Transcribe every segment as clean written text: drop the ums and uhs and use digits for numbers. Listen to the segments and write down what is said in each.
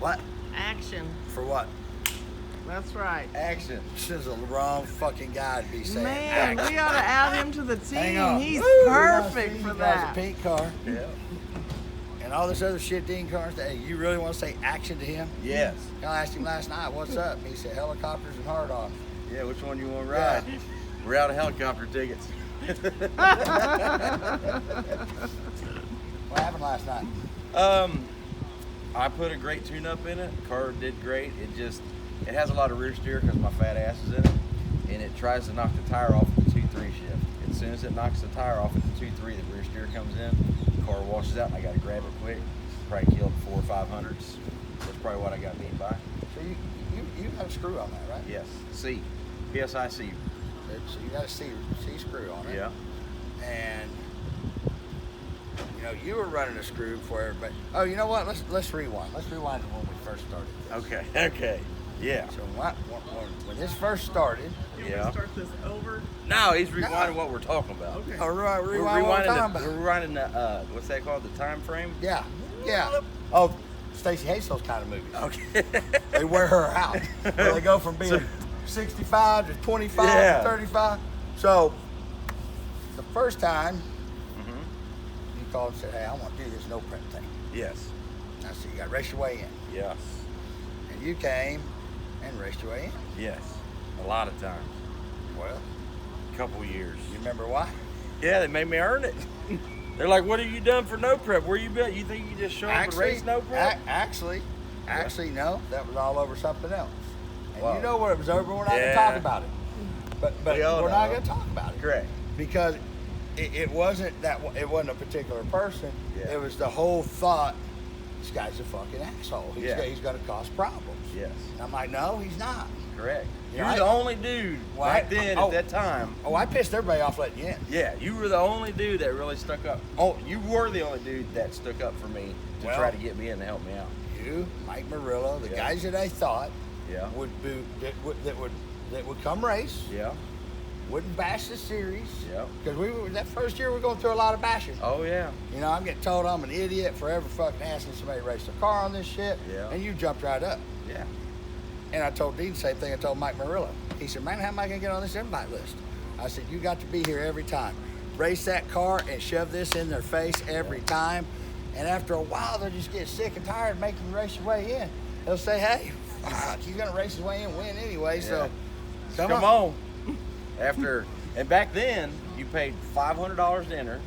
What? Action. For what? That's right. Action. This is the wrong fucking guy to be saying. Man, action. we ought to add him to the team. Hang on. He's Woo! perfect He for drives that. a pink car. Yeah. And all this other shit Dean Karns. Hey, you really want to say action to him? Yes. I asked him last night, what's up? And he said, helicopters and hard-on. Yeah, which one you want to ride? Yeah. We're out of helicopter tickets. What happened last night? I put a great tune-up in it. Car did great. It has a lot of rear steer because my fat ass is in it, and it tries to knock the tire off at the 2-3 shift. As soon as it knocks the tire off at the 2-3, the rear steer comes in, the car washes out, and I got to grab it quick. Probably killed 400 or 500s. That's probably what I got beat by. So you have a screw on that, right? Yes. C. PSIC. So you got a C screw on it. Yeah. And you know you were running a screw for everybody. Oh, you know what? Let's rewind. Let's rewind to when we first started this. Okay. Yeah. So when this first started, You want me to start this over? No, he's rewinding what we're talking about. Okay. oh, rewind We're what we're talking rewinding about. we're rewinding the what's that called? The time frame? Yeah. Oh, Stacey hates those kind of movies. Okay. They wear her out. Where they go from being 65 to 25 Yeah. to 35. So the first time you called and said, hey, I want to do this no prep thing. Yes. I said, you got to race your way in. Yes. And you came and raced your way in. Yes. A lot of times. Well, A couple years. you remember why? Yeah, they made me earn it. They're like, what have you done for no prep? Where you been? You think you just show up and race no prep? Actually, no. That was all over something else. And Wow. you know what it was over. We're not going to Yeah. talk about it. But We all we're not know. going to talk about it. Correct. Because it wasn't a particular person. Yeah. It was the whole thought. This guy's a fucking asshole. He's Yeah. going to cause problems. Yes. And I'm like, no, he's not. Correct. You You're know, the only dude Well, back then oh. at that time. Oh, I pissed everybody off letting you in. Yeah, you were the only dude that really stuck up. Oh, you were the only dude that stuck up for me to Well. try to get me in to help me out. You, Mike Murillo, the Yeah. guys that I thought Yeah. would come race, Yeah. wouldn't bash the series. Yeah. Because that first year we were going through a lot of bashing. Oh yeah. You know, I'm getting told I'm an idiot for ever fucking asking somebody to race their car on this shit. Yeah. And you jumped right up. Yeah. And I told Dean the same thing I told Mike Murillo. He said, man, how am I going to get on this invite list? I said, you got to be here every time. Race that car and shove this in their face every time. And after a while, they'll just get sick and tired of making you race your way in. They'll say, hey, fuck, he's going to race his way in and win anyway, so Come on. And back then, you paid $500 to enter,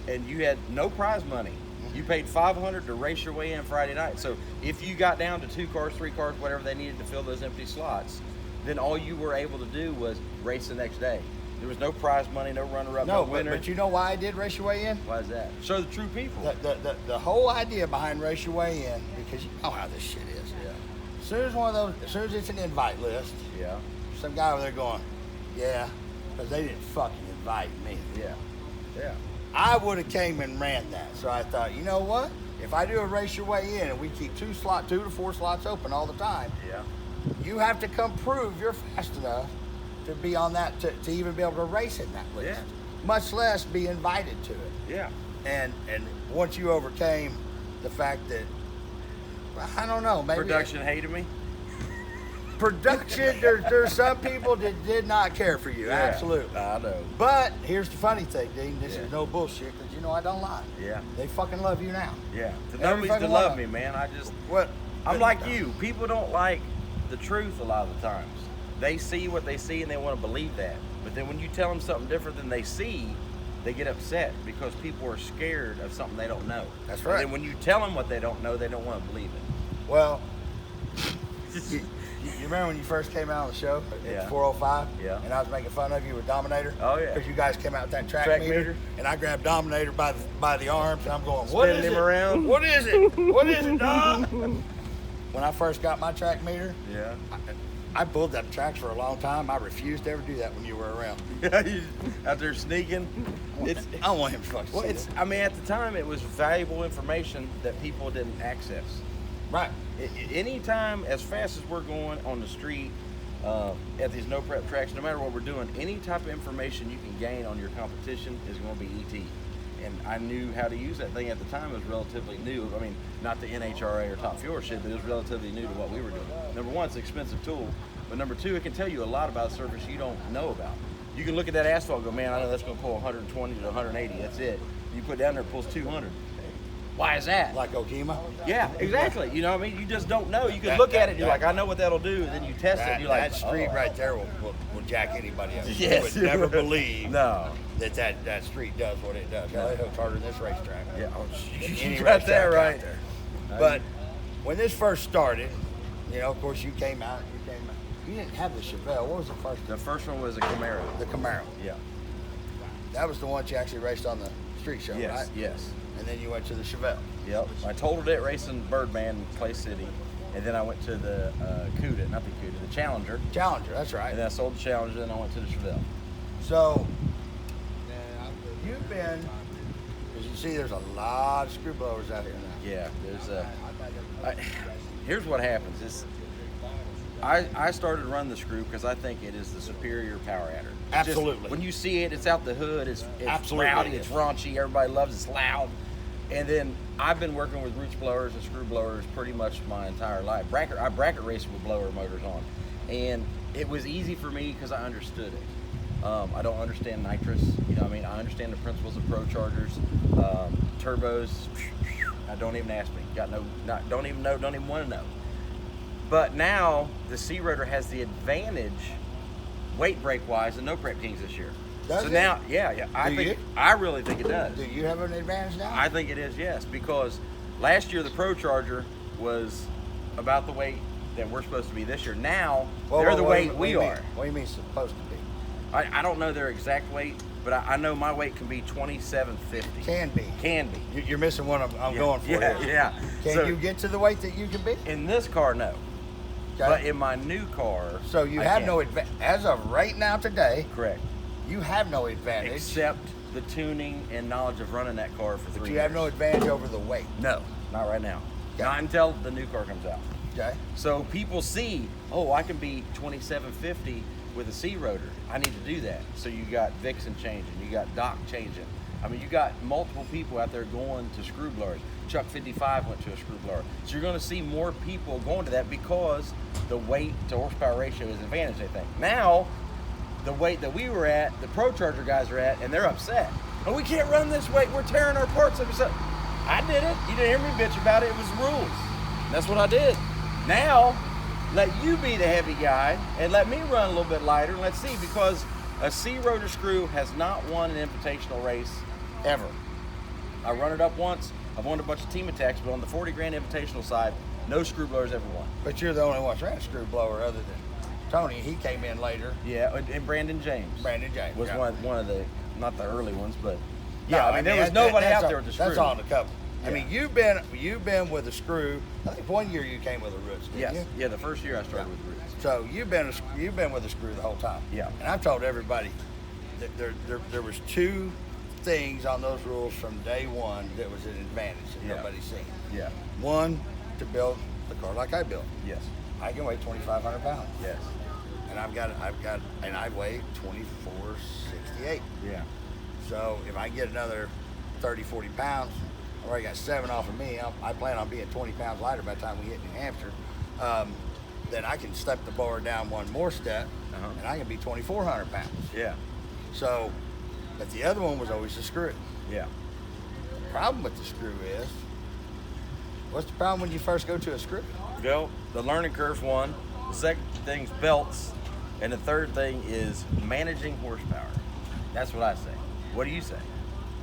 and you had no prize money. You paid $500 to race your way in Friday night. So if you got down to 2 cars, 3 cars, whatever they needed to fill those empty slots, then all you were able to do was race the next day. There was no prize money, no runner-up, no winner. But you know why I did race your way in? Why is that? Show the true people. The whole idea behind race your way in, because you know how this shit is. Yeah. As soon as it's an invite list, Yeah. some guy over there going, yeah, because they didn't fucking invite me. Yeah. Yeah. I would have came and ran that. So I thought, you know what? If I do a race your way in and we keep 2 to 4 slots open all the time, Yeah. you have to come prove you're fast enough to be on that, to even be able to race in that list. Yeah. Much less be invited to it. Yeah. And once you overcame the fact that, I don't know, maybe Production hated me. Production, there's some people that did not care for you, Yeah, absolutely. I know. But here's the funny thing, Dean. This Yeah. is no bullshit, because you know I don't lie. Yeah. They fucking love you now. Yeah. Every Nobody's to fucking love one me, of man. What? I'm like you. People don't like the truth a lot of the times. They see what they see and they want to believe that. But then when you tell them something different than they see, they get upset because people are scared of something they don't know. That's right. And then when you tell them what they don't know, they don't want to believe it. Well, you remember when you first came out on the show at Yeah. 405? Yeah. And I was making fun of you with Dominator? Oh, yeah. Because you guys came out with that track Track meter, meter. and I grabbed Dominator by the arms, and I'm going, what is Spinning it? him around. What is it? What is it, dog? When I first got my track meter, Yeah. I pulled that tracks for a long time. I refused to ever do that when you were around. You out there sneaking. It's I don't want him to fucking well, see it's. it. I mean, at the time, it was valuable information that people didn't access. Right. Anytime, as fast as we're going on the street, at these no prep tracks, no matter what we're doing, any type of information you can gain on your competition is going to be ET. and I knew how to use that thing at the time. It was relatively new. I mean, not the NHRA or Top Fuel shit, but it was relatively new to what we were doing. Number one, it's an expensive tool, but number two, it can tell you a lot about surface you don't know about. You can look at that asphalt and go, man, I know that's going to pull 120 to 180. That's it. You put it down there, it pulls 200. Why is that? Like Okima? Yeah, exactly. You know what I mean? You just don't know. You can look at it and you're like, I know what that'll do. And then you test it and you're like, that street oh. right there will jack anybody up. Yes. You would never believe No. that street does what it does. Hell, it hooks harder than this racetrack. Yeah, Any you got racetrack that out right. there. But when this first started, you know, of course, you came out. You didn't have the Chevelle. What was the first? The first one was a Camaro. The Camaro. Yeah. That was the one you actually raced on the street show, Yes, right? yes. And then you went to the Chevelle. Yep. I totaled it racing Birdman in Clay City. And then I went to the Cuda, not the Cuda, the Challenger. Challenger, that's right. And then I sold the Challenger, and I went to the Chevelle. So, you've been, as you see, there's a lot of screw blowers out here now. Yeah, there's here's what happens is I started running the screw because I think it is the superior power adder. It's Absolutely. just, when you see it, it's out the hood, it's Absolutely rowdy, it it's is. raunchy, everybody loves it, it's loud. And then I've been working with roots blowers and screw blowers pretty much my entire life. I bracket raced with blower motors on. And it was easy for me because I understood it. I don't understand nitrous, you know what I mean? I understand the principles of pro chargers, turbos. Don't even ask me. Don't even know, don't even want to know. But now the C rotor has the advantage, weight break wise, and no prep kings this year. Does so it? now, yeah, I really think it does. Do you have an advantage now? I think it is, yes, because last year the Pro Charger was about the weight that we're supposed to be this year. Now they're the weight we are. What do you mean supposed to be? I don't know their exact weight, but I know my weight can be 2750. Can be. Can be. You're missing what I'm going for Yeah, here. yeah. Can So you get to the weight that you can be? in this car, no. Okay. But in my new car, So you I have can. no advantage. As of right now today, Correct. you have no advantage. Except the tuning and knowledge of running that car for 3 But years. you have no advantage over the weight. No, not right now. Okay. Not until the new car comes out. Okay. So people see, oh, I can be 2750 with a C rotor. I need to do that. So you got Vixen changing, you got Doc changing. I mean, you got multiple people out there going to screw blowers. Chuck 55 went to a screw blower. So you're going to see more people going to that because the weight to horsepower ratio is an advantage, they think. Now, the weight that we were at, the Pro Charger guys are at, and they're upset. Oh, we can't run this weight. We're tearing our parts up. I did it. You didn't hear me bitch about it. It was rules. That's what I did. Now, let you be the heavy guy and let me run a little bit lighter. And let's see, because a C rotor screw has not won an invitational race ever. I run it up once. I've won a bunch of team attacks, but on the 40 grand invitational side, no screw blowers ever won. But you're the only one that ran a screw blower other than Tony. He came in later. Yeah, and Brandon James. Brandon James was yeah. one of the, not the early ones, but No, yeah, I mean there was nobody out there with the screw. That's on the cover. Yeah. I mean, you've been with a screw. I think one year you came with a roots, didn't Yes, you? yeah, the first year I started with roots. So you've been with a screw the whole time. Yeah. And I've told everybody that there was two things on those rules from day one that was an advantage that Yeah. nobody's seen. Yeah. One, to build the car like I built. Yes. I can weigh 2,500 pounds. Yes. And I weigh 2468. Yeah. So if I get another 30, 40 pounds, I already got 7 off of me. I plan on being 20 pounds lighter by the time we hit New Hampshire. Then I can step the blower down one more step, and I can be 2,400 pounds. Yeah. So, but the other one was always the screw. Yeah. The problem with the screw is, what's the problem when you first go to a screw? Well, the learning curve's one. The second thing's belts, and the third thing is managing horsepower. That's what I say. What do you say?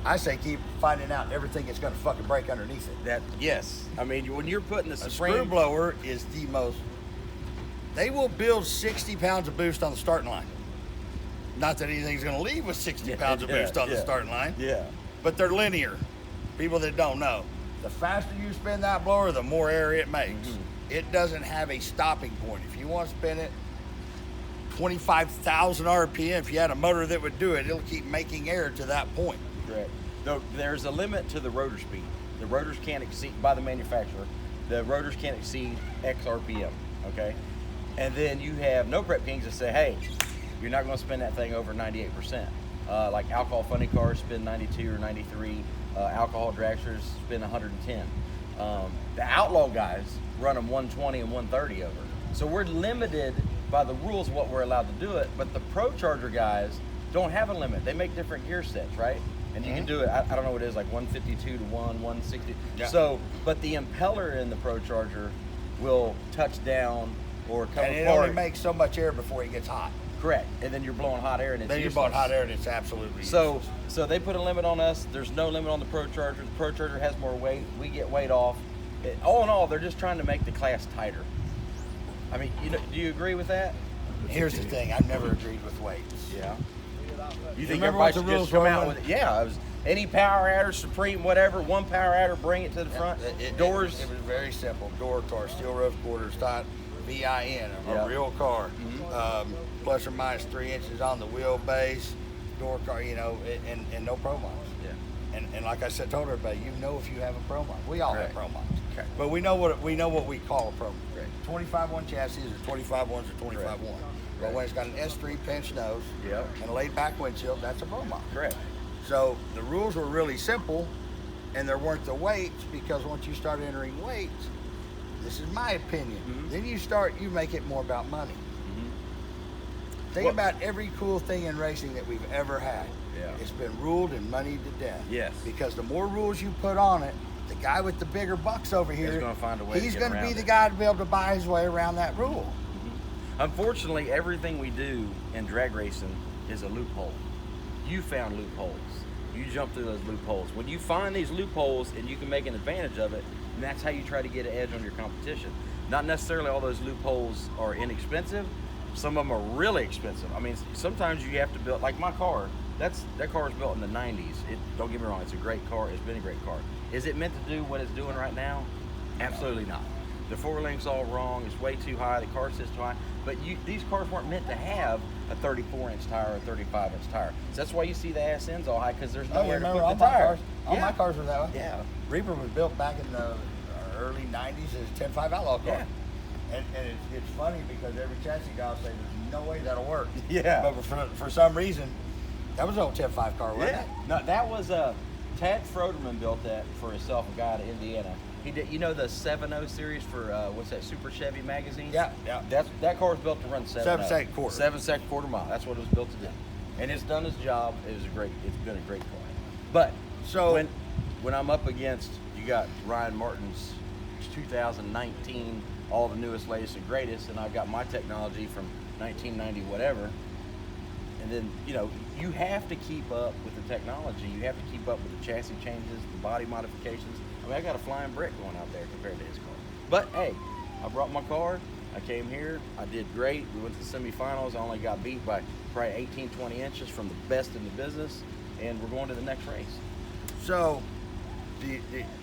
I say keep finding out everything that's going to fucking break underneath it. Yes. I mean, when you're putting the A supreme screw blower is the most. They will build 60 pounds of boost on the starting line. Not that anything's going to leave with 60 pounds of boost on the starting line. Yeah. But they're linear. People that don't know, the faster you spin that blower, the more air it makes. It doesn't have a stopping point. If you want to spin it 25,000 RPM, if you had a motor that would do it, it'll keep making air to that point. Correct. Though there's a limit to the rotor speed. The rotors can't exceed, by the manufacturer, the rotors can't exceed X RPM, okay? And then you have no prep kings that say, hey, you're not gonna spin that thing over 98%. Like alcohol funny cars spin 92 or 93. Alcohol dragsters spin 110. The outlaw guys run them 120 and 130 over. So we're limited by the rules of what we're allowed to do it, but the Pro Charger guys don't have a limit. They make different gear sets, right? And you can do it, I don't know what it is, like 152 to 160. Yeah. So, but the impeller in the Pro Charger will touch down or come And it apart. only makes so much air before it gets hot. Correct. And then you're blowing hot air and it's Then you're useless. blowing hot air and it's absolutely So, useless. so they put a limit on us. There's no limit on the Pro Charger. The Pro Charger has more weight. We get weight off. All in all, they're just trying to make the class tighter. I mean, do you agree with that? Here's the thing, I've never agreed with weights. Yeah. You think remember everybody what the should rules just come were out when- with it? Yeah, it was any power adder, Supreme, whatever, one power adder, bring it to the front. Doors. It was very simple. Door car, steel roof quarters, type VIN, a real car. Plus or minus 3 inches on the wheelbase, door car, and no pro mods. Yeah. And like I said, told everybody, if you have a pro mod. We all have Right. pro mods. Okay. But we know what we call a pro mod. Right. 25-1 chassis or 25-1s or 25-1. But Right. when it's got an S3 pinch nose Yep. and a laid back windshield, that's a pro mod. Correct. So the rules were really simple, and there weren't the weights, because once you start entering weights, this is my opinion, then you make it more about money. Think Well- about every cool thing in racing that we've ever had. Yeah. It's been ruled and moneyed to death. Yes. Because the more rules you put on it, the guy with the bigger bucks over here, gonna find a way to he's get going to be around the it. guy to be able to buy his way around that rule. Unfortunately, everything we do in drag racing is a loophole. You found loopholes. You jump through those loopholes. When you find these loopholes and you can make an advantage of it, and that's how you try to get an edge on your competition. Not necessarily all those loopholes are inexpensive. Some of them are really expensive. I mean, sometimes you have to build, like my car, that car is built in the 90s. Don't get me wrong, it's a great car. It's been a great car. Is it meant to do what it's doing right now? Absolutely not. The forelink's all wrong. It's way too high. The car sits too high. But these cars weren't meant to have a 34-inch tire or a 35-inch tire. So that's why you see the ass ends all high, because there's Oh, you nowhere to remember put all the my tire. cars? All my cars were that way. Yeah. Reaper was built back in the early 90s as a 10.5 Outlaw car. Yeah. And it's funny because every chassis guy will say, there's no way that'll work. Yeah. But for some reason, that was an old 10.5 car, wasn't Yeah. it? No, that was Tad Froderman built that for himself, a guy out of Indiana. He did, the 7.0 series for what's that, Super Chevy magazine? Yeah. That car was built to run 7.0. 7-second quarter. 7-second quarter mile. That's what it was built to do, and it's done its job. It's been a great car. But So- when I'm up against, you got Ryan Martin's 2019, all the newest, latest, and greatest, and I've got my technology from 1990 whatever. And then, you have to keep up with the technology. You have to keep up with the chassis changes, the body modifications. I mean, I got a flying brick going out there compared to his car. But hey, I brought my car. I came here. I did great. We went to the semifinals. I only got beat by probably 18, 20 inches from the best in the business. And we're going to the next race. So,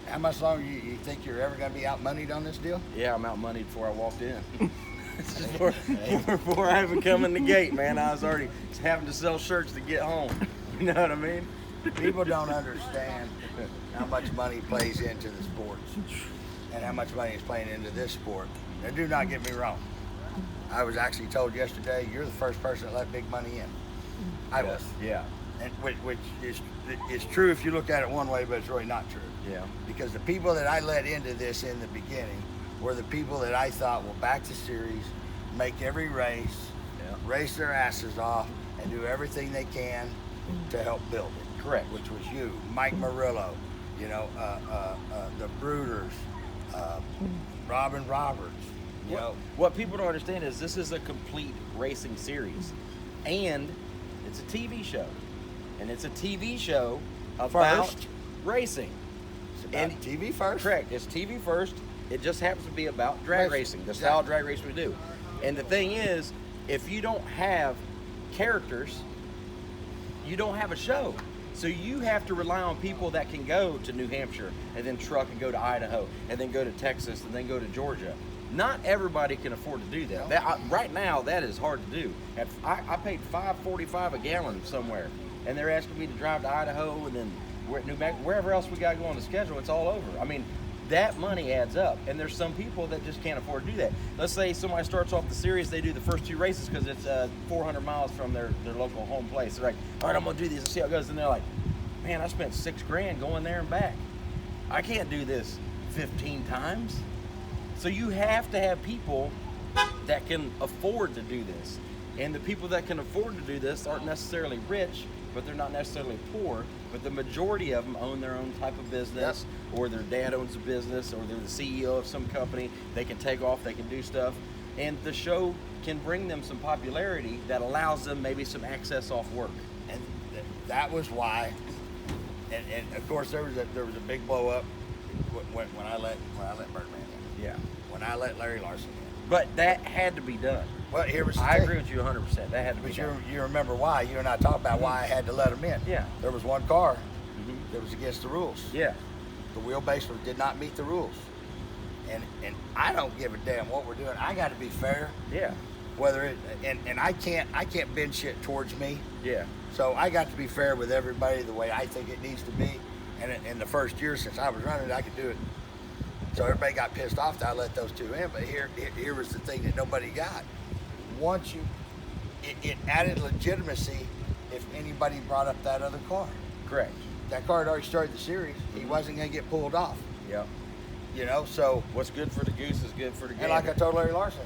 how much longer you think you're ever going to be outmoneyed on this deal? Yeah, I'm out moneyed before I walked in. Before I even come in the gate, man, I was already having to sell shirts to get home. You know what I mean? People don't understand how much money plays into the sports and how much money is playing into this sport. Now, do not get me wrong. I was actually told yesterday, you're the first person that let big money in. I was. Yeah. And which is true if you look at it one way, but it's really not true. Yeah. Because the people that I let into this in the beginning were the people that I thought will back the series, make every race, race their asses off, and do everything they can to help build it. Correct. Which was you, Mike Murillo, the Brooders, Robin Roberts. What people don't understand is this is a complete racing series, and it's a TV show, and it's a TV show about racing. It's about TV first. Correct. It's TV first. It just happens to be about drag racing, the style of drag race we do. And the thing is, if you don't have characters, you don't have a show. So you have to rely on people that can go to New Hampshire and then truck and go to Idaho and then go to Texas and then go to Georgia. Not everybody can afford to do that. Right now, that is hard to do. I paid $5.45 a gallon somewhere, and they're asking me to drive to Idaho and then wherever else we got to go on the schedule. It's all over. I mean, that money adds up, and there's some people that just can't afford to do that. Let's say somebody starts off the series, they do the first 2 races because it's 400 miles from their local home place. They're like, all right, I'm going to do these and see how it goes. And they're like, man, I spent $6,000 going there and back. I can't do this 15 times. So you have to have people that can afford to do this. And the people that can afford to do this aren't necessarily rich, but they're not necessarily poor. But the majority of them own their own type of business, or their dad owns a business, or they're the CEO of some company. They can take off, they can do stuff. And the show can bring them some popularity that allows them maybe some access off work. And that was why. And of course there was a big blow up when I let Birdman in. Yeah. When I let Larry Larson in. But that had to be done. Well, here was the I thing. agree with you 100%. That had to be But done. you remember why? You and I talked about why I had to let him in. Yeah. There was one car that was against the rules. Yeah. The wheelbase did not meet the rules. And I don't give a damn what we're doing. I got to be fair. Yeah. Whether it and I can't bend shit towards me. Yeah. So I got to be fair with everybody the way I think it needs to be. And in the first year since I was running it, I could do it. So everybody got pissed off that I let those two in. But here was the thing that nobody got. Once it added legitimacy if anybody brought up that other car. Correct. That car had already started the series. He wasn't going to get pulled off. Yeah. You know, so. What's good for the goose is good for the gander. And like I told Larry Larson,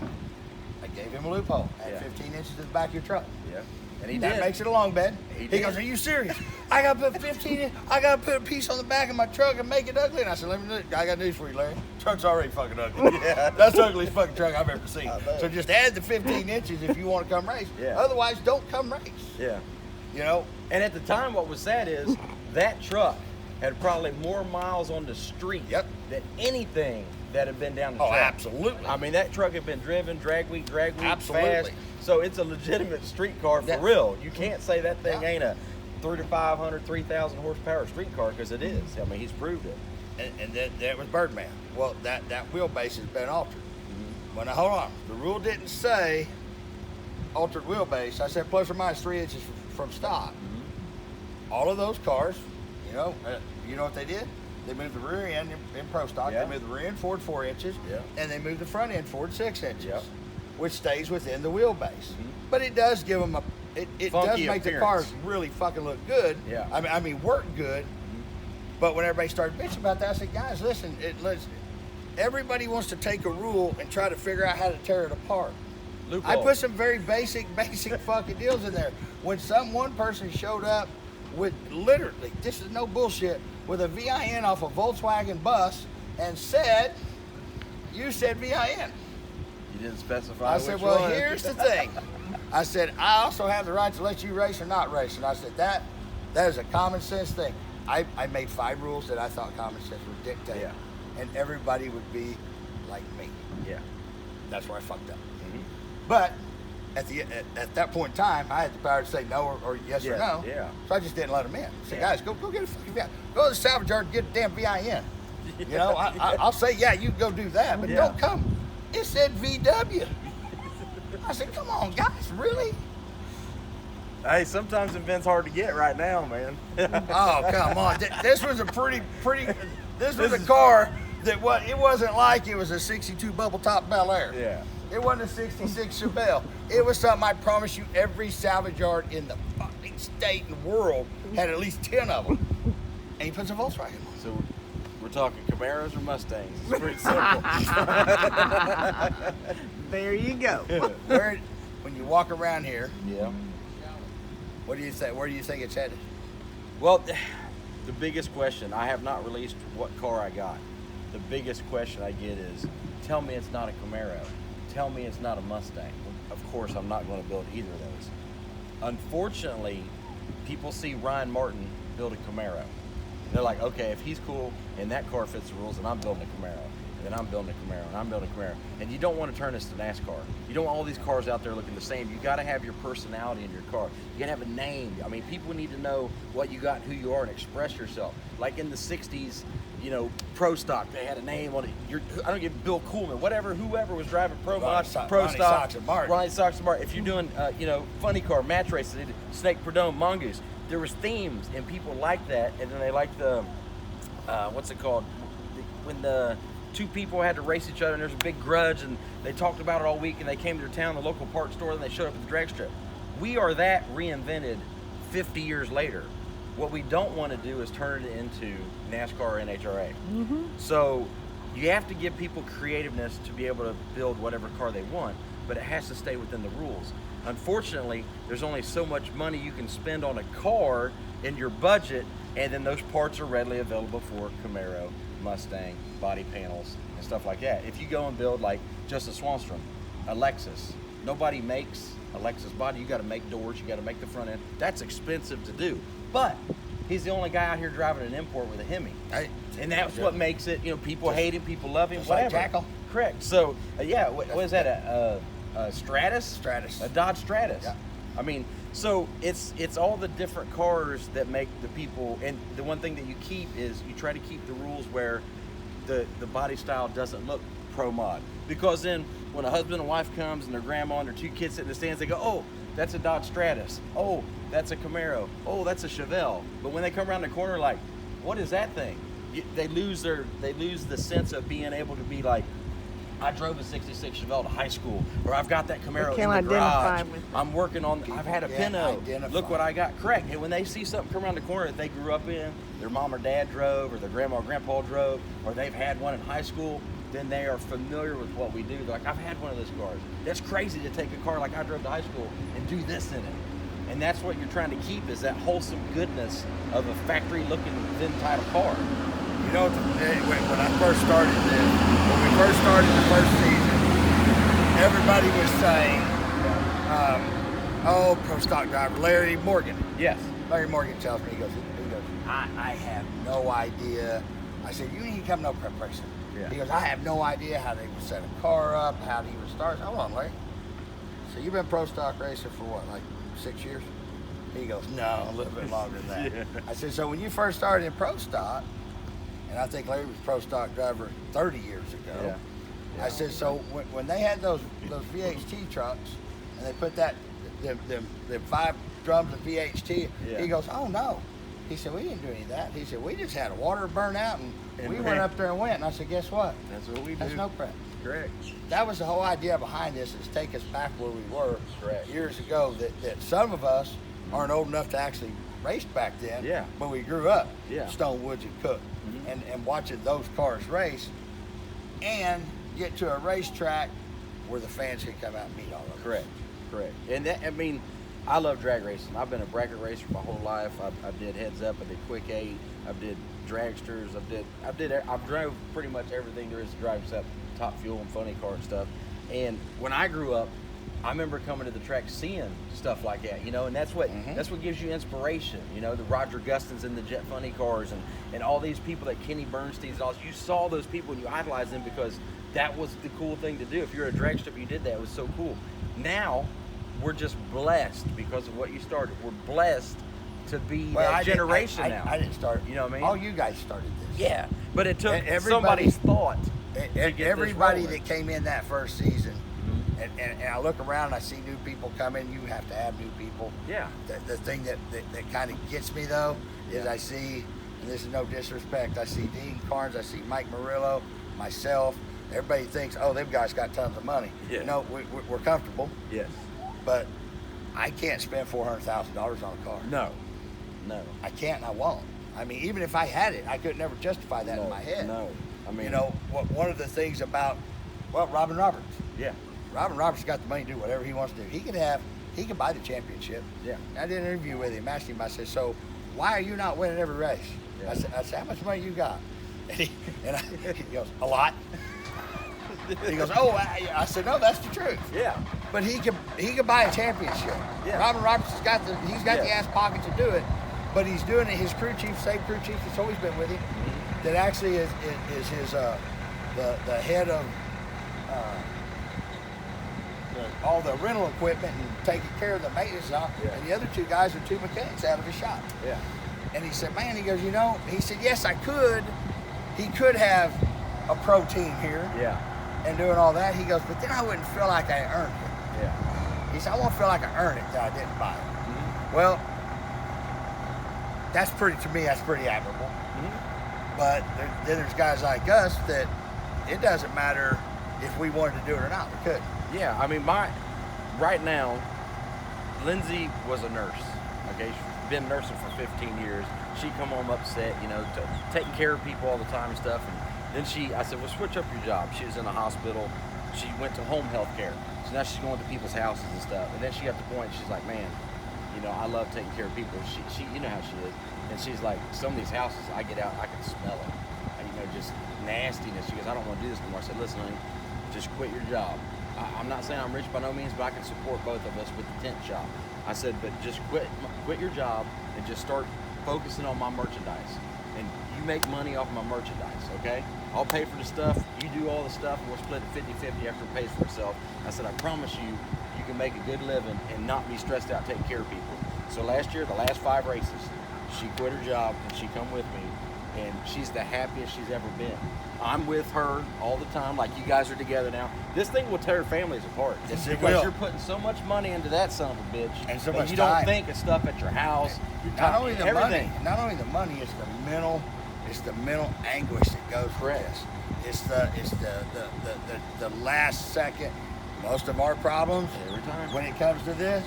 I gave him a loophole. Add Yeah. 15 inches to the back of your truck. Yeah. And he That did. makes it a long bed. He He did. goes, "Are you serious? I got to put 15 in. I got to put a piece on the back of my truck and make it ugly." And I said, I got news for you, Larry. Truck's already fucking ugly. Yeah. That's the ugliest fucking truck I've ever seen. I bet. So just add the 15 inches if you want to come race. Yeah. Otherwise, don't come race. Yeah. You know? And at the time, what was sad is that truck had probably more miles on the street than anything that had been down the Oh, track. absolutely. I mean, that truck had been driven drag week, Absolutely. fast. So it's a legitimate street car for Yeah. real. You can't say that thing Yeah. ain't a 3,500, 3,000 horsepower street car, because it is. I mean, he's proved it. And that was Birdman. Well, that wheelbase has been altered. Well, now hold on. The rule didn't say altered wheelbase. I said plus or minus 3 inches from stock. All of those cars, you know what they did? They moved the rear end in pro stock. Yeah. They moved the rear end forward 4 inches, Yeah. and they moved the front end forward 6 inches, Yeah. which stays within the wheelbase. But it does give them it does Funky make the appearance. cars really fucking look good. Yeah. I mean work good. But when everybody started bitching about that, I said, guys, listen, everybody wants to take a rule and try to figure out how to tear it apart. Loophole. I put some very basic fucking deals in there. When one person showed up with literally, this is no bullshit, with a VIN off a Volkswagen bus and said, "You said VIN." You didn't specify I which said, "Well, one. here's the thing." I said, "I also have the right to let you race or not race." And I said, that is a common sense thing. I made 5 rules that I thought common sense would dictate. Yeah. And everybody would be like me. Yeah. That's where I fucked up. But at that point in time, I had the power to say no or yes or no. Yeah. So I just didn't let them in. I said, Yeah. guys, go get a fucking VIN. Go to the salvage yard and get a damn VIN. You know, I'll say, yeah, you can go do that, but Yeah. don't come. It said VW. I said, come on, guys, really? Hey, sometimes events hard to get right now, man. Oh, come on. This was a pretty, this was a car that it wasn't like it was a 62 bubble top Bel Air. Yeah. It wasn't a 66 Chevelle. It was something, I promise you, every salvage yard in the fucking state and world had at least 10 of them. And he puts a Volkswagen on. So we're talking Camaros or Mustangs. It's pretty simple. There you go. When you walk around here, Yeah. what do you think? Where do you think it's headed? Well, the biggest question, I have not released what car I got. The biggest question I get is, tell me it's not a Camaro. Tell me it's not a Mustang. Well, of course, I'm not going to build either of those. Unfortunately, people see Ryan Martin build a Camaro. They're like, okay, if he's cool and that car fits the rules, then I'm building a Camaro. And then I'm building a Camaro, and I'm building a Camaro. And you don't want to turn this to NASCAR. You don't want all these cars out there looking the same. You got to have your personality in your car. You got to have a name. I mean, people need to know what you got, who you are, and express yourself. Like in the 60s, you know, Pro Stock, they had a name on it. I don't get Bill Coolman, whoever was driving Pro Ronnie Stock. Sox and Martin. Ronnie Sox and Martin. If you're doing, funny car match races, they did Snake Perdome, Mongoose. There was themes, and people liked that. And then they liked the, what's it called? When the two people had to race each other and there's a big grudge and they talked about it all week and they came to their town, the local parts store, and they showed up at the drag strip. We are that reinvented 50 years later. what we don't want to do is turn it into NASCAR or NHRA. So you have to give people creativeness to be able to build whatever car they want, but it has to stay within the rules. Unfortunately, there's only so much money you can spend on a car in your budget, and then those parts are readily available for Camaro, Mustang, body panels, and stuff like that. If you go and build like just a Swanstrom, a Lexus, nobody makes a Lexus body. You got to make doors, you got to make the front end. That's expensive to do. But he's the only guy out here driving an import with a Hemi. And that's what makes it, people hate him, people love him, whatever. Like Jackal. Correct. So, what is that, a Stratus? Stratus. A Dodge Stratus. Yeah. I mean, so it's all the different cars that make the people, and the one thing that you keep is you try to keep the rules where the body style doesn't look pro mod. Because then when a husband and wife comes and their grandma and their 2 kids sit in the stands, they go, oh, that's a Dodge Stratus. Oh, that's a Camaro. Oh, that's a Chevelle. But when they come around the corner, like, what is that thing? They lose the sense of being able to be like, I drove a '66 Chevelle to high school, or I've got that Camaro in the garage. I'm working on. I've had a Pinto. Look what I got. Correct. And when they see something come around the corner that they grew up in, their mom or dad drove, or their grandma or grandpa drove, or they've had one in high school, then they are familiar with what we do. They're like, I've had one of those cars. That's crazy to take a car like I drove to high school and do this in it. And that's what you're trying to keep, is that wholesome goodness of a factory-looking VIN-title car. You know, when I first started this, when we first started the first season, everybody was saying, oh, pro stock driver, Larry Morgan. Yes. Larry Morgan tells me, he goes, I have no idea. I said, you ain't come no prep racing. Yeah. He goes, I have no idea how they would set a car up, how they would start. Hold on, Larry. So you've been pro stock racer for what, like 6 years? He goes, no, a little bit longer than that. Yeah. I said, so when you first started in pro stock, and I think Larry was pro stock driver 30 years ago. Yeah. I said, so when they had those VHT trucks, and they put them 5 drums of VHT, he goes, oh no. He said, we didn't do any of that. He said, we just had a water burn out, and we went up there and went. And I said, guess what? That's what we do. That's no prep. Correct. That was the whole idea behind this, is take us back where we were years ago, that some of us aren't old enough to actually race back then. Yeah. When we grew up, Yeah. Stone Woods and Cook, and watching those cars race, and get to a racetrack where the fans can come out and meet all of us. Correct. And that, I mean, I love drag racing. I've been a bracket racer my whole life. I did heads up. I did quick 8. I did dragsters. I've drove pretty much everything there is to drive, except top fuel and funny car and stuff. And when I grew up, I remember coming to the track seeing stuff like that, and that's what gives you inspiration. The Roger Gustins and the Jet Funny cars, and all these people, that Kenny Bernstein's and all. You saw those people and you idolized them because that was the cool thing to do. If you're a drag strip, you did that. It was so cool. Now we're just blessed because of what you started. We're blessed to be that generation now. I didn't start. You know what I mean? All you guys started this. Yeah, but it took somebody's thought. Everybody that came in that first season, and I look around and I see new people coming. You have to have new people. Yeah. The thing that kind of gets me though is I see, and this is no disrespect, I see Dean Karns, I see Mike Murillo, myself. Everybody thinks, oh, them guys got tons of money. Yeah. No, we're comfortable. Yes. But I can't spend $400,000 on a car. No. I can't and I won't. I mean, even if I had it, I could never justify that in my head. No. I mean, one of the things about, Robin Roberts. Yeah. Robin Roberts got the money to do whatever he wants to do. He could buy the championship. Yeah. I did an interview with him, asked him, I said, so why are you not winning every race? Yeah. I said, how much money you got? And he goes, a lot. He goes, oh, I said, no, that's the truth. Yeah. But he could buy a championship. Yeah. Robin Roberts has got the ass pocket to do it, but he's doing it. His crew chief, same crew chief that's always been with him, that actually is his the head of all the rental equipment and taking care of the maintenance stuff. Yeah. And the other 2 guys are 2 mechanics out of his shop. Yeah. And he said, man, he goes, he said, yes, I could. He could have a pro team here. Yeah. And doing all that. He goes, but then I wouldn't feel like I earned it. Yeah. He said, I won't feel like I earned it that I didn't buy it. Well, that's pretty admirable. But then there's guys like us that it doesn't matter if we wanted to do it or not, we could. Yeah, I mean, right now, Lindsay was a nurse, okay? been nursing for 15 years. She come home upset, you know, taking care of people all the time and stuff. And then I said, well, switch up your job. She was in a hospital. She went to home health care. So now she's going to people's houses and stuff. And then she got to the point, she's like, man, you know, I love taking care of people. She you know how she is. And she's like, some of these houses, I get out, I can smell it. And, you know, just nastiness. She goes, I don't want to do this anymore. I said, listen, honey, just quit your job. I'm not saying I'm rich by no means, but I can support both of us with the tent shop. I said, but just quit your job and just start focusing on my merchandise. And you make money off my merchandise, okay? I'll pay for the stuff, you do all the stuff, and we'll split it 50-50 after it pays for itself. I said, I promise you, you can make a good living and not be stressed out taking care of people. So last year, the last 5 races, she quit her job and she come with me, and she's the happiest she's ever been. I'm with her all the time, like you guys are together now. This thing will tear families apart. Yes, it because will. you're putting so much money into that son of a bitch, And so much you time. don't think of stuff at your house. Not only the everything. money, not only the money, it's the mental anguish that goes with Correct. this. It's the last second. Most of our problems Every time. when it comes to this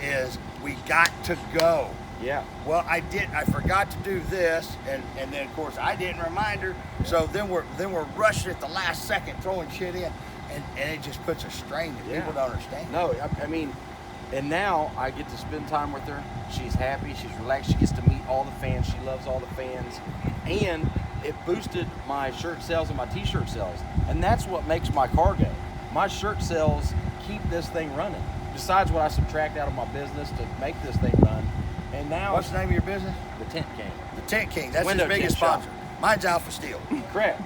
is we got to go. Yeah. Well, I forgot to do this, and then of course I didn't remind her. So then we're rushing at the last second, throwing shit in, and it just puts a strain that people don't understand. No, I mean, and now I get to spend time with her. She's happy. She's relaxed. She gets to meet all the fans. She loves all the fans, and it boosted my shirt sales and my T-shirt sales, and that's what makes my car go. My shirt sales keep this thing running. Besides what I subtract out of my business to make this thing run. And now, What's the name of your business? the Tent King. The Tent King. That's Window his biggest tent shop. sponsor. Mine's Alpha Steel. Correct.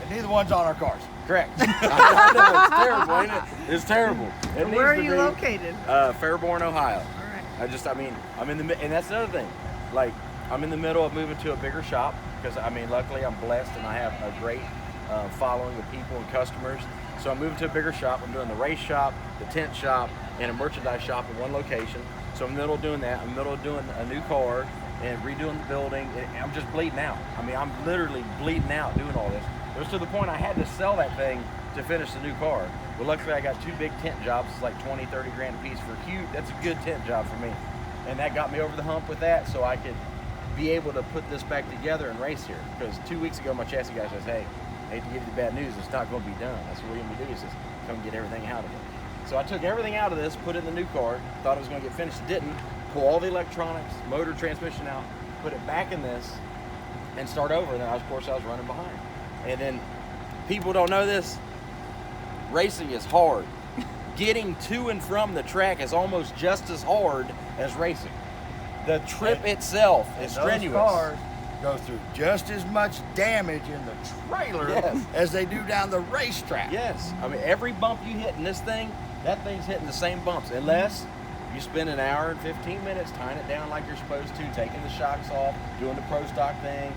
And neither one's on our cars. Correct. I know, it's terrible, ain't it? It's terrible. It Where are needs to you be, located? Fairborn, Ohio. All right. I mean, I'm in the, and that's the other thing. Like, I'm in the middle of moving to a bigger shop because, I mean, luckily I'm blessed and I have a great following of people and customers. So I'm moving to a bigger shop. I'm doing the race shop, the tent shop, and a merchandise shop in one location. So I'm in the middle of doing that. I'm in the middle of doing a new car and redoing the building. I'm just bleeding out. I mean, I'm literally bleeding out doing all this. It was to the point I had to sell that thing to finish the new car. Well, luckily I got 2 big tent jobs. It's like 20, 30 grand a piece for cute. That's a good tent job for me. And that got me over the hump with that so I could be able to put this back together and race here. Because 2 weeks ago, my chassis guy says, hey, I hate to give you the bad news, it's not going to be done. That's what we're going to do. He says, come get everything out of it. So I took everything out of this, put it in the new car, thought it was going to get finished. It didn't. Pull all the electronics, motor, transmission out, put it back in this, and start over. And then, of course, I was running behind. And then people don't know this. Racing is hard. Getting to and from the track is almost just as hard as racing. The trip itself is Those strenuous. cars go through just as much damage in the trailer Yes. as they do down the racetrack. Yes. I mean, every bump you hit in this thing, that thing's hitting the same bumps. Unless you spend an hour and 15 minutes tying it down like you're supposed to, taking the shocks off, doing the pro stock thing.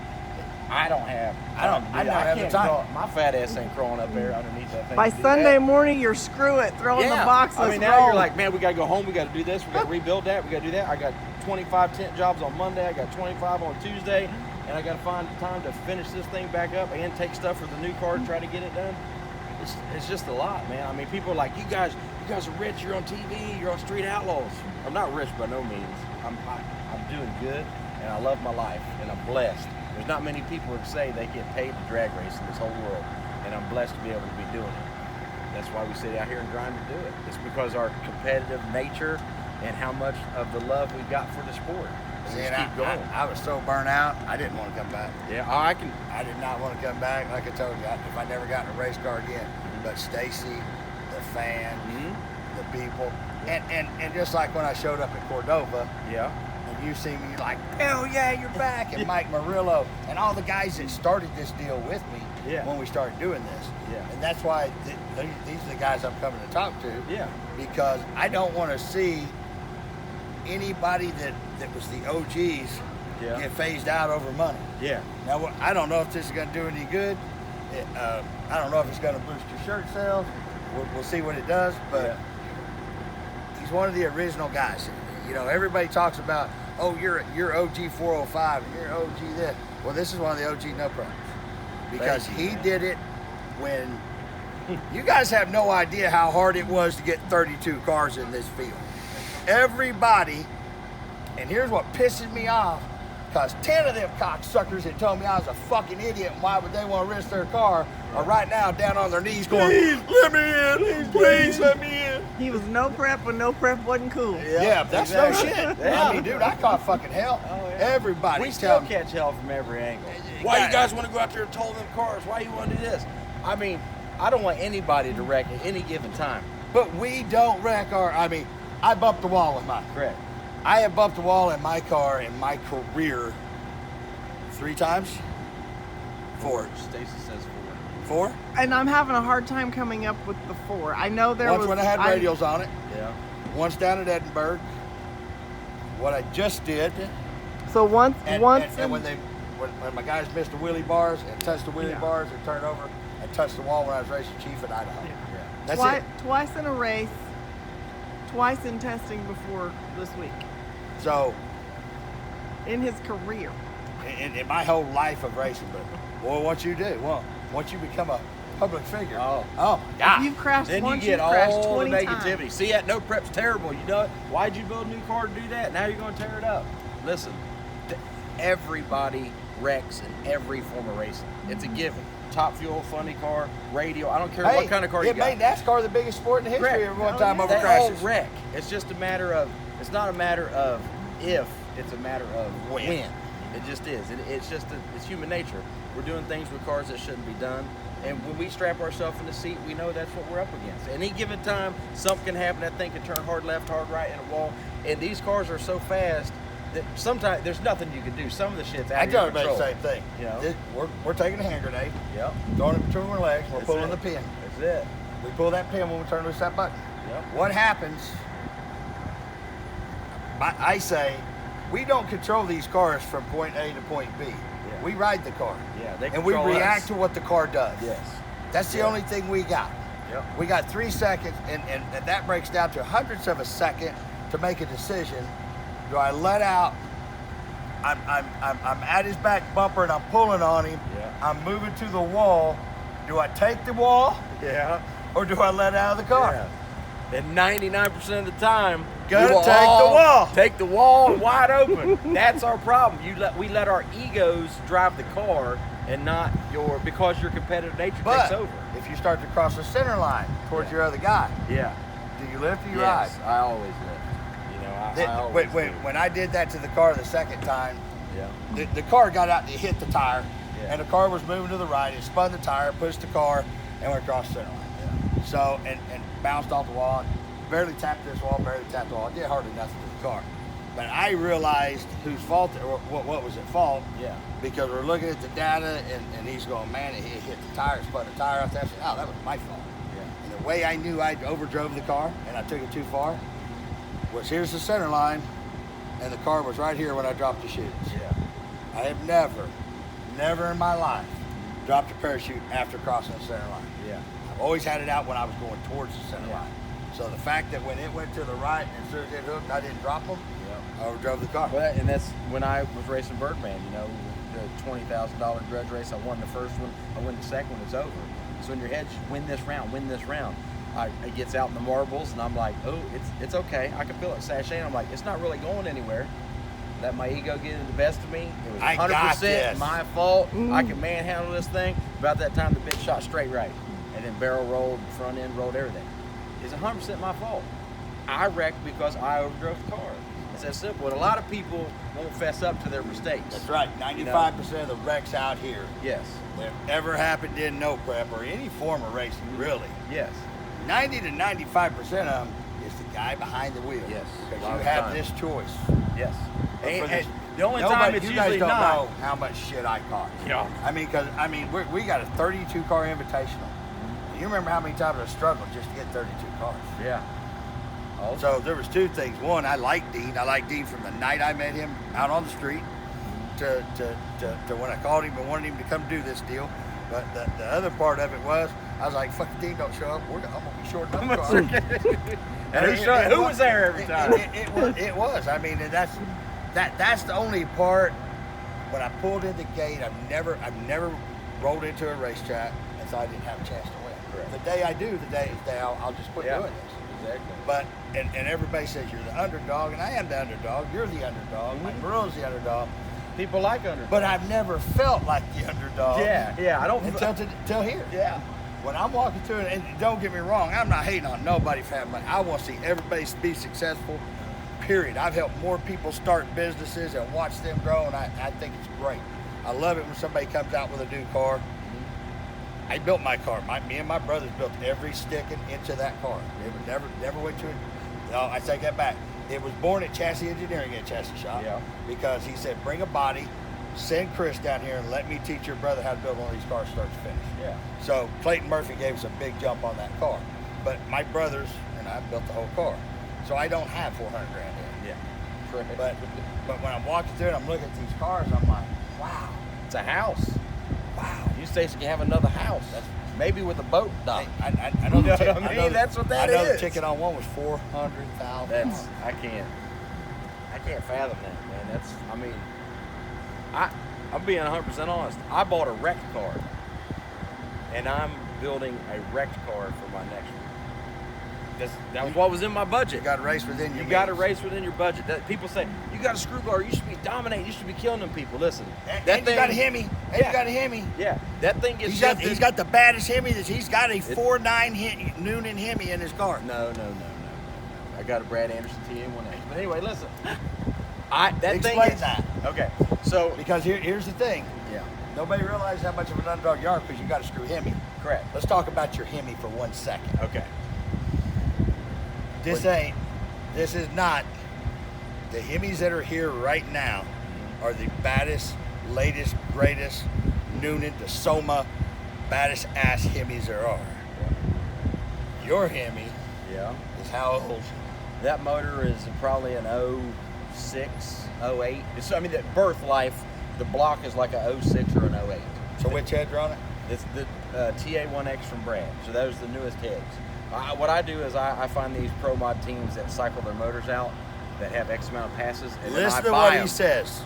I don't have time to do I that. don't have the can't time. crawl- My fat ass ain't crawling up there underneath that thing. By to do Sunday that. morning, you're screw it, throwing the boxes. I mean, now roll. you're like, man, we got to go home. We got to do this. We got to rebuild that. We got to do that. I got 25 tent jobs on Monday. I got 25 on Tuesday. And I got to find time to finish this thing back up and take stuff for the new car and try to get it done. It's just a lot, man. I mean, people are like, you guys are rich. You're on TV. You're on Street Outlaws. I'm not rich by no means. I'm doing good, and I love my life, and I'm blessed. There's not many people who say they get paid to drag race in this whole world, and I'm blessed to be able to be doing it. That's why we sit out here and grind to do it. It's because our competitive nature and how much of the love we've got for the sport. And we See, just and keep going. I was so burnt out, I didn't want to come back. Yeah, I can. I did not want to come back. Like I told you, if I never got in a race car again. But Stacy, the fans, the people, and just like when I showed up at Cordova, Yeah. and you see me like, hell yeah, you're back, and Mike Murillo, and all the guys that started this deal with me when we started doing this. Yeah. And that's why these are the guys I'm coming to talk to. Yeah. Because I don't want to see anybody that was the OGs get phased out over money. Yeah. Now, I don't know if this is going to do any good. I don't know if it's going to boost your shirt sales. We'll see what it does, but he's one of the original guys. You know, everybody talks about, oh, you're OG 405 and you're OG this. Well, this is one of the OG no problems because he did it when you guys have no idea how hard it was to get 32 cars in this field. Everybody And here's what pisses me off, because 10 of them cocksuckers that told me I was a fucking idiot and why would they want to risk their car are right now down on their knees going, please let me in, please let me in. He was no prep when no prep wasn't cool. Yeah, that's exactly. no shit. Yeah. I mean, dude, I caught fucking hell. Oh, yeah. Everybody We still telling catch hell from every angle. You Why you got- guys want to go out there and tow them cars? Why you want to do this? I mean, I don't want anybody to wreck at any given time. But we don't wreck our, I mean, I bumped the wall with mine. Correct. I have bumped the wall in my car in my career 3 times? 4. Stacy says 4? And I'm having a hard time coming up with the 4. I know there Once was. when I had radials on it. 4. Yeah. Once down at Edinburgh. What I just did. So once, And in- when my guys missed the wheelie bars and touched the wheelie bars and turned over and touched the wall when I was racing Chief in Idaho. Yeah. That's twice, it. twice in a race, twice in testing before this week So in his career. in my whole life of racing, but boy, what you do? Well, once you become a public figure. Oh. my God. If you've crashed Then once, you get you've crashed all the 20 negativity. times. See, that no prep's terrible. You know, why'd you build a new car to do that? Now you're going to tear it up. Listen, everybody wrecks in every form of racing. It's a given. Top fuel, funny car, radio. I don't care what kind of car you got. It made NASCAR the biggest sport in the history Correct. at one time over They all crashes. wreck. It's just a matter of. It's not a matter of if. It's a matter of when. It just is. It's just. It's human nature. We're doing things with cars that shouldn't be done. And when we strap ourselves in the seat, we know that's what we're up against. At any given time, something can happen. That thing can turn hard left, hard right in a wall. And these cars are so fast that sometimes there's nothing you can do. Some of the shit's out I of your tell everybody control. the same thing. You know? We're taking a hand grenade, Yep. throwing it between our legs, we're That's pulling it. the pin. That's it. We pull that pin when we turn loose that button. Yep. What happens? I say, we don't control these cars from point A to point B. Yeah. We ride the car. Yeah, they and we control react us. to what the car does. Yes. That's the Yeah. only thing we got. Yep. We got 3 seconds, and that breaks down to hundredths of a second to make a decision. Do I let out? I'm at his back bumper and I'm pulling on him. Yeah. I'm moving to the wall. Do I take the wall Yeah. or do I let out of the car? Yeah. And 99% of the time, Gotta we will take the all wall. Take the wall wide open. That's our problem. We let our egos drive the car, and not because your competitive nature But takes over. if you start to cross the center line towards your other guy, Yeah. do you lift or you Yes, ride? I always lift. You know, I always do. When I did that to the car the second time, Yeah. the car got out and it hit the tire, Yeah. and the car was moving to the right. It spun the tire, pushed the car, and went across the center line. Yeah. So, and bounced off the wall, and barely tapped this wall, barely tapped the wall. It did hardly nothing to the car. But I realized whose fault, or what was at fault, Yeah. because we're looking at the data, and he's going, man, he hit the tire, spun the tire off. I said, oh, that was my fault. Yeah. And the way I knew I overdrove the car, and I took it too far, was here's the center line, and the car was right here when I dropped the chutes. Yeah. I have never in my life dropped a parachute after crossing the center line. Yeah. I've always had it out when I was going towards the center Yeah. line. So the fact that when it went to the right and as soon as it hooked, I didn't drop them, Yeah. I overdrove the car. Well, and that's when I was racing Birdman, you know, the $20,000 grudge race. I won the first one, I win the second one, it's over. So in your head, just win this round. It gets out in the marbles, and I'm like, oh, it's okay. I can feel it sashaying. I'm like, it's not really going anywhere. Let my ego get the best of me. It was I got 100% this. my fault. I can manhandle this thing. About that time, the bitch shot straight right, and then barrel rolled, front end rolled, everything. It's 100% my fault. I wrecked because I overdrove the car. It's that simple. And a lot of people won't fess up to their mistakes. That's right. 95% of the wrecks out here Yes. that ever happened in no prep or any form of racing, really. Yes. 90 to 95% of them is the guy behind the wheel. Yes. Because A lot you of have time. this choice. Yes. But for And the only time nobody, it's you usually guys don't not. know how much shit I caught. Yeah. I mean, we got a 32 car invitational. You remember how many times I struggled just to get 32 cars. Yeah. Also, So there was 2 things. One, I like Dean. I like Dean from the night I met him out on the street to when I called him and wanted him to come do this deal. But the other part of it was, I was like, fuck, Dean don't show up. I'm going to be short enough car. and who was there every time? It was. I mean, and that's the only part. When I pulled in the gate, I've never rolled into a racetrack and thought I didn't have a chance to win. Correct. The day I do, the day I'll just quit Yeah. doing this. Exactly. But and everybody says you're the underdog, and I am the underdog. You're the underdog. Mike Marilla's the underdog. People like underdogs. But I've never felt like the underdog. Yeah. I don't. Until here. Yeah. When I'm walking through it, and don't get me wrong, I'm not hating on nobody for having money. I want to see everybody be successful, period. I've helped more people start businesses and watch them grow, and I think it's great. I love it when somebody comes out with a new car. I built my car. Me and my brothers built every sticking into that car. It would never went to it. No, I take that back. It was born at Chassis Engineering at Chassis Shop because he said, bring a body, send Chris down here and let me teach your brother how to build one of these cars start to finish. Yeah. So Clayton Murphy gave us a big jump on that car. But my brothers and I built the whole car. So I don't have 400 grand in. Yeah. Correct. But when I'm walking through it, I'm looking at these cars, I'm like, wow. It's a house. Wow. You say you have another house. Maybe with a boat dock. I know the ticket. I mean, that's what that I know is. the ticket on one was $400,000. That's I can't fathom that, man. I'm being 100% honest. I bought a wrecked car, and I'm building a wrecked car for my next one. That was what was in my budget. You got to race within your You got to means. race within your budget. People say you got a screw car. You should be dominating. You should be killing them people. Listen, And you got a Hemi. And you got a Hemi. Yeah, that thing gets. He's got the baddest Hemi. He's got a 4.9 Noonan Hemi in his car. No. I got a Brad Anderson TA1X. But anyway, listen. Explain that. Okay, so Because here's the thing. yeah, Nobody realizes how much of an underdog you are because you got a screw Hemi. correct. Let's talk about your Hemi for 1 second. Okay. This is not, the Hemis that are here right now are the baddest, latest, greatest, Noonan to Soma, baddest ass Hemis there are. Your Hemi Yeah. is how old? That motor is probably an 06, 08. The birth life, the block is like a 06 or an 08. So which heads are on it? It's the TA1X from Brad. So those are the newest heads. What I do is I find these pro mod teams that cycle their motors out that have X amount of passes. And then Listen I to buy what them. he says.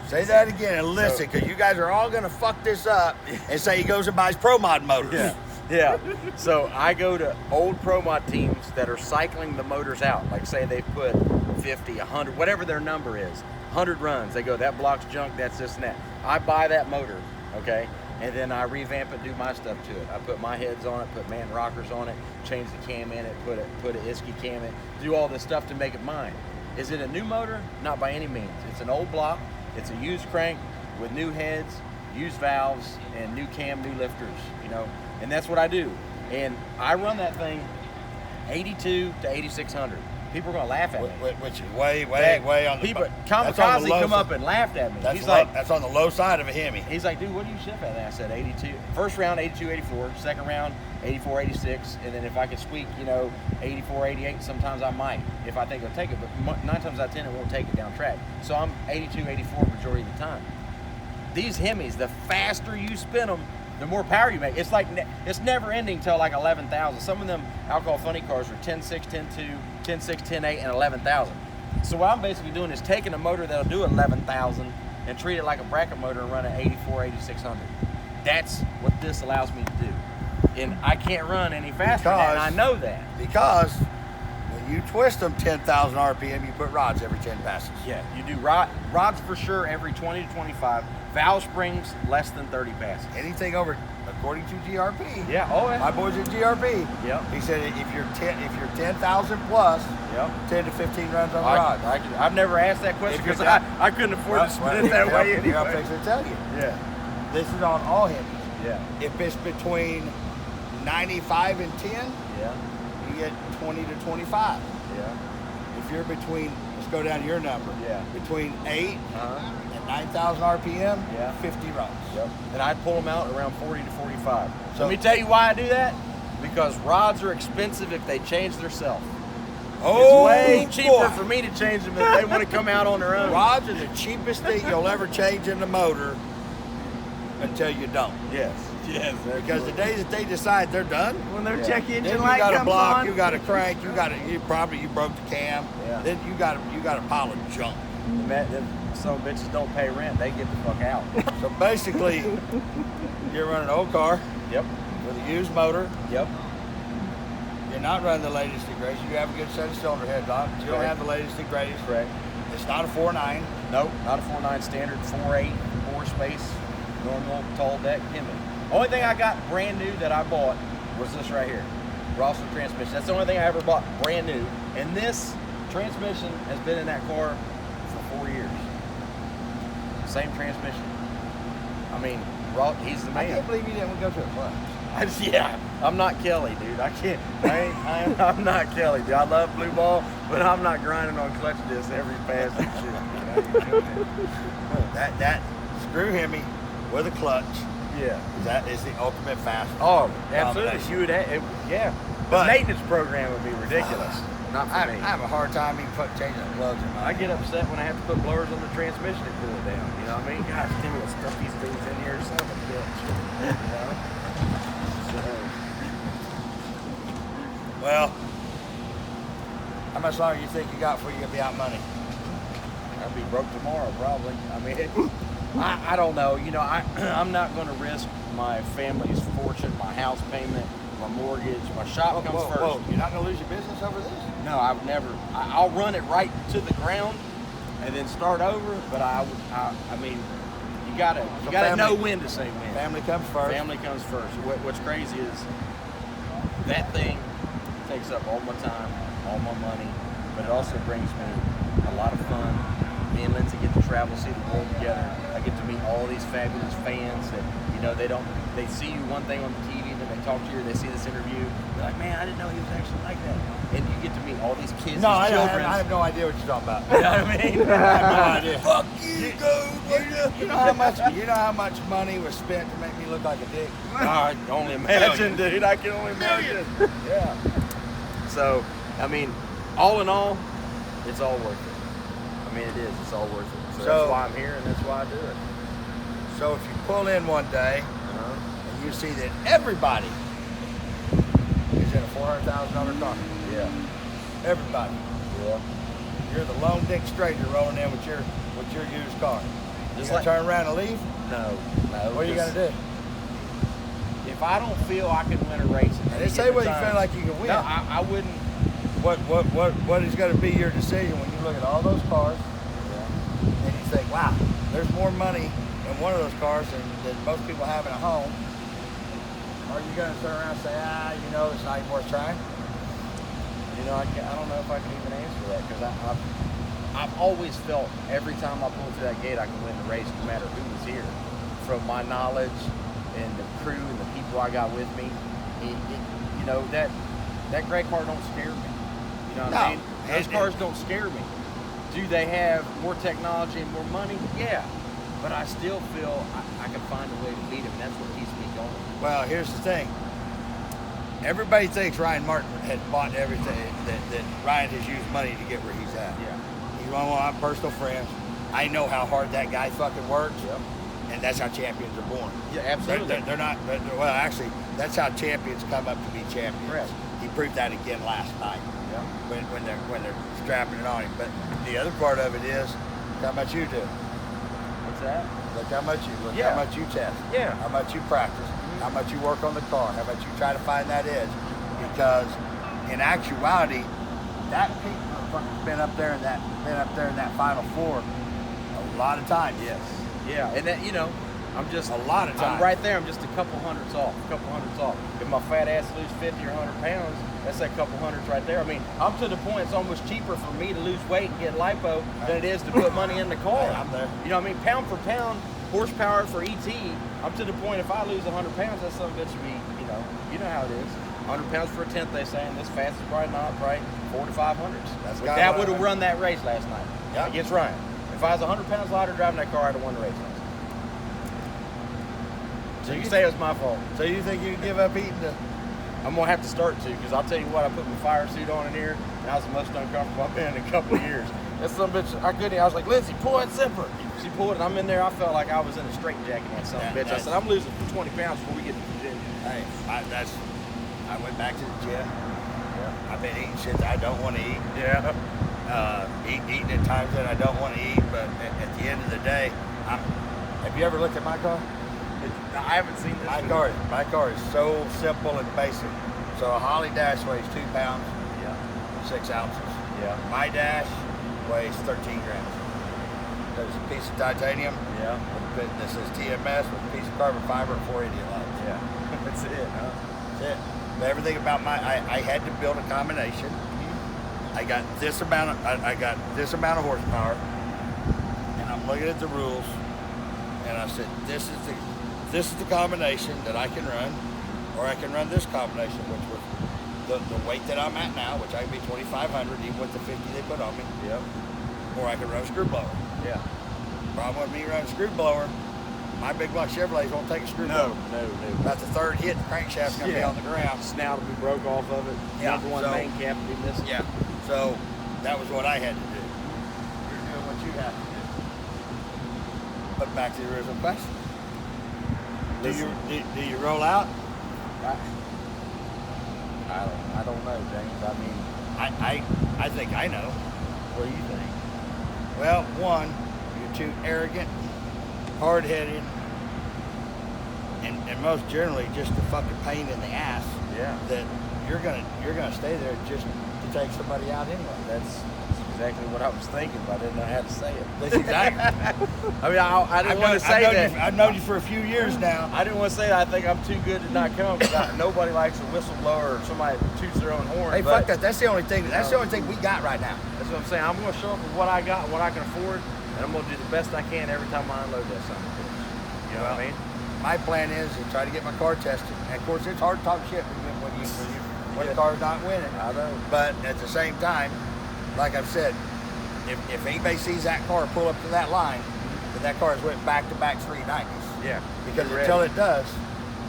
Say that again and listen, because you guys are all going to fuck this up and say he goes and buys pro mod motors. Yeah. So I go to old pro mod teams that are cycling the motors out. Like say they put 50, 100, whatever their number is, 100 runs. They go, that block's junk, that's this and that. I buy that motor, okay? And then I revamp it, do my stuff to it. I put my heads on it, put man rockers on it, change the cam in it, put an Isky cam in it, do all this stuff to make it mine. Is it a new motor? Not by any means. It's an old block. It's a used crank with new heads, used valves, and new cam, new lifters, and that's what I do. And I run that thing 82 to 8600. People are gonna laugh at me. Which is way on the people. that's on the Kamikaze low come side. up and laughed at me. That's on the low side of a Hemi. He's like, dude, what do you ship at? And I said 82. First round 82, 84. Second round 84, 86. And then if I could squeak, 84, 88, sometimes I might if I think it'll take it. But 9 times out of 10, it won't take it down track. So I'm 82, 84 majority of the time. These Hemis, the faster you spin them, the more power you make. It's like it's never ending till like 11,000. Some of them alcohol funny cars are 10.6, 10.2, 10.6, 10.8, and 11,000. So what I'm basically doing is taking a motor that'll do 11,000 and treat it like a bracket motor and run it 84, 8600. That's what this allows me to do. And I can't run any faster than that, and I know that. Because when you twist them 10,000 RPM, you put rods every 10 passes. Yeah, you do rods for sure every 20 to 25. Valve springs less than 30 passes. Anything over, according to GRP. Yeah, oh yeah. My boys at GRP. Yep. He said if you're 10,000 plus, Yep. 10 to 15 runs on the rods. I've never asked that question If you're because I couldn't afford to spin it that way Here, I'm anyway. fixing to tell you. Yeah, This is on all Hemis. yeah, If it's between 95 and 10, yeah, you get 20 to 25. yeah. If you're between, let's go down to your number. Yeah. Between 8 Uh-huh. and 9,000 RPM, Yeah. 50 runs. Yep. And I'd pull them out around 40 to 45. So- Let me tell you why I do that. Because rods are expensive if they change themselves. Oh, It's way cheaper boy. for me to change them if they want to come out on their own. Rods are the cheapest thing you'll ever change in the motor until you don't. Yes. Yes. Because the day that they decide they're done, When their Yeah. check then engine you light got a comes block, on. you got a crank, you broke the cam. Yeah. Then you got a pile of junk. Some bitches don't pay rent. They get the fuck out. So basically, you're running an old car Yep. with a used motor. Yep. You're not running the latest and greatest. You have a good set of cylinder heads on. You don't have the latest and greatest. Correct. It's not a 4.9. Nope, not a 4.9 standard, 4.8, 4-space, normal, tall deck Hemi. Only thing I got brand new that I bought was this right here, Rosser transmission. That's the only thing I ever bought brand new. And this transmission has been in that car for 4 years. Same transmission. I mean, he's the man. I can't believe you didn't go to a club. Yeah, I'm not Kelly, dude. I can't. I'm not Kelly, dude. I love blue ball, but I'm not grinding on clutch discs every pass and shit. That screw Hemi with a clutch. Yeah. That is the ultimate fast. Oh, absolutely. You would have, yeah. But the maintenance program would be ridiculous. Not for me. I have a hard time even changing the plugs in mine. I get upset when I have to put blowers on the transmission to cool it down. You know what I mean? Gosh, damn it, stuff these things in here, son of a bitch. You know? Well, how much longer you think you got before you gonna be out money? I'll be broke tomorrow, probably. I mean, I don't know. You know, I'm not going to risk my family's fortune, my house payment, my mortgage, my shop comes first. Whoa, you're not gonna lose your business over this? No, I've never. I'll run it right to the ground and then start over. But I mean, you gotta know when to say when. Family comes first. Family comes first. What's crazy is that thing takes up all my time, all my money, but it also brings me a lot of fun. Me and Lindsay get to travel, see the world together. I get to meet all these fabulous fans that, you know, they see you one thing on the TV, then they talk to you, they see this interview, they're like, man, I didn't know he was actually like that. And you get to meet all these kids, I children. have no idea what you're talking about. You know what I mean? I have no idea. Fuck you, dude. You know how much money was spent to make me look like a dick? I can only imagine, dude. I can only imagine. Yeah. So, I mean, all in all, it's all worth it. I mean, it is. It's all worth it. So that's why I'm here, and that's why I do it. So if you pull in one day and you see that everybody is in a $400,000 car, Yeah. everybody, Yeah. you're the lone dick stranger rolling in with your used car. Just You gonna like- turn around and leave? No. What are you gonna do? If I don't feel I can win a race, And they say whether you feel like you can win. No, I wouldn't. What is going to be your decision when you look at all those cars and you think, wow, there's more money in one of those cars than most people have in a home? Are you going to turn around and say, it's not even worth trying? You know, I don't know if I can even answer that because I've always felt every time I pull through that gate, I can win the race no matter who was here. From my knowledge and the crew and the people I got with me, that gray car don't scare me. You know what I mean? Those cars don't scare me. Do they have more technology and more money? Yeah. But I still feel I can find a way to beat them. That's what keeps me going. Well, here's the thing. Everybody thinks Ryan Martin had bought everything, that Ryan has used money to get where he's at. Yeah. He's one of my personal friends. I know how hard that guy fucking works. Yep. And that's how champions are born. Yeah, absolutely. They're not, well, actually, that's how champions come up to be champions. Correct. He proved that again last night. Yeah. When they're strapping it on him. But the other part of it is how much you do. What's that? Look how much Yeah. how much you test. Yeah. How much you practice. How much you work on the car. How much you try to find that edge. Because in actuality, that people have been up there in that Final Four a lot of times. Yes. Yeah. And that, I'm just A lot of times. I'm right there. I'm just a couple hundreds off. If my fat ass lose 50 or 100 pounds, that's that couple hundreds right there. I mean, I'm to the point it's almost cheaper for me to lose weight and get lipo than it is to put money in the car. Hey, I'm there. You know what I mean? Pound for pound, horsepower for ET. I'm to the point if I lose 100 pounds, that's some bitch to be, you know how it is. 100 pounds for a tenth, they say, and this fast is probably not, right? 4 to 500s. That would have run that race last night against Ryan. If I was 100 pounds lighter driving that car, I'd have won the race last night. So you say it was my fault. So you think you can give up eating I'm gonna have to start to, because I'll tell you what, I put my fire suit on in here, and I was the most uncomfortable I've been in a couple of years. That son of a bitch, I was like, Lindsay, pull that zipper. She pulled it, and I'm in there, I felt like I was in a straitjacket, that son of a bitch. I said, I'm losing 20 pounds before we get to Virginia. Hey, I went back to the gym. Yeah. I've been eating shit that I don't want to eat. Yeah. Eating at times that I don't want to eat, but at the end of the day, have you ever looked at my car? I haven't seen this. My car is so simple and basic. So a Holly dash weighs 2 pounds, Yeah. 6 ounces. Yeah. My dash weighs 13 grams. There's a piece of titanium. Yeah. This is TMS with a piece of carbon fiber and 4 idiot lights. Yeah. That's it, huh? That's it. But everything about I had to build a combination. I got this amount of horsepower, and I'm looking at the rules, and I said, this is the combination that I can run, or I can run this combination, which was the weight that I'm at now, which I can be 2,500 even with the 50 they put on me. Yep. Or I can run a screw blower. Yeah. Problem with me running a screw blower, my big block Chevrolets won't take a screw blower. No. About the third hit, the crankshaft's gonna be on the ground. Snout will be broke off of it. Yeah, Number one so- main cap will be missing. Yeah. So that was what I had to do. You're doing what you have to do. But back to the original question. Do you roll out? I don't know, James. I mean, I think I know. what do you think? Well, one, you're too arrogant, hard-headed, and most generally just a fucking pain in the ass. Yeah. That you're gonna stay there just to take somebody out anyway. That's exactly what I was thinking, but I didn't know how to say it. That's exactly. I mean, I didn't want to say that. I've known you for a few years now. I didn't want to say that I think I'm too good to not come because nobody likes a whistleblower or somebody that toots their own horn. Hey, but fuck that. That's the only thing. That's the only thing we got right now. That's what I'm saying. I'm going to show up with what I got, what I can afford, and I'm going to do the best I can every time I unload that son of a bitch. You know what I mean? My plan is to try to get my car tested. And of course, it's hard to talk shit when the car's not winning. I know. But at the same time, like I've said, if anybody sees that car pull up to that line, then that car has went back-to-back 390s. Yeah. Because Get until ready. it does,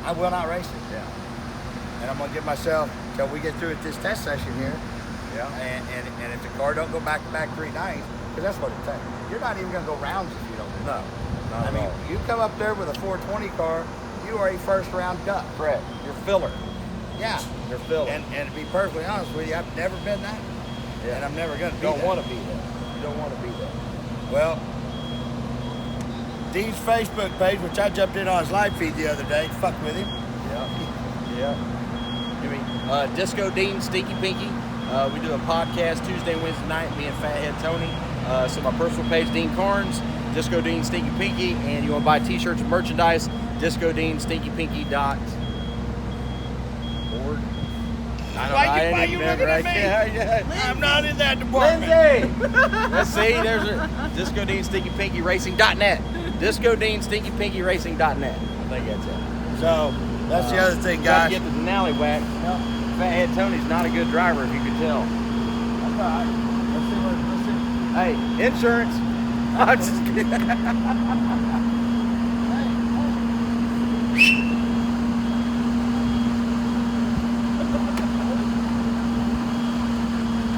I will not race it. Yeah. And I'm going to give myself, until we get through with this test session here, Yeah. and if the car don't go back-to-back 390s, because that's what it takes. You're not even going to go rounds if you don't do No. that. Not I at mean, all. you come up there with a 420 car, you are a first-round duck. Correct. You're filler. Yeah. You're filler. And to be perfectly honest with you, I've never been that, yeah. and I'm never going to You be don't that. want to be there. You don't want to be there. Well, Dean's Facebook page, which I jumped in on his live feed the other day, fuck with him. Yeah. Yeah. You mean Disco Dean, Stinky Pinky. We do a podcast Tuesday and Wednesday night, me and Fathead Tony. So my personal page, Dean Karns, Disco Dean, Stinky Pinky, and you want to buy t-shirts and merchandise, Disco Dean, Stinky Pinky .org. I don't know. Why you looking at me? Yeah. I'm not in that department. Lindsay! Let's see, there's a Disco Dean, Stinky Pinky Racing.net. Disco Dean, Stinky Pinky Racing.net. I think that's it. So, that's the other thing, Got guys. to get the Denali whack. Fathead Tony's not a good driver, if you could tell. That's all right. Let's see. Hey, insurance. I'm just kidding.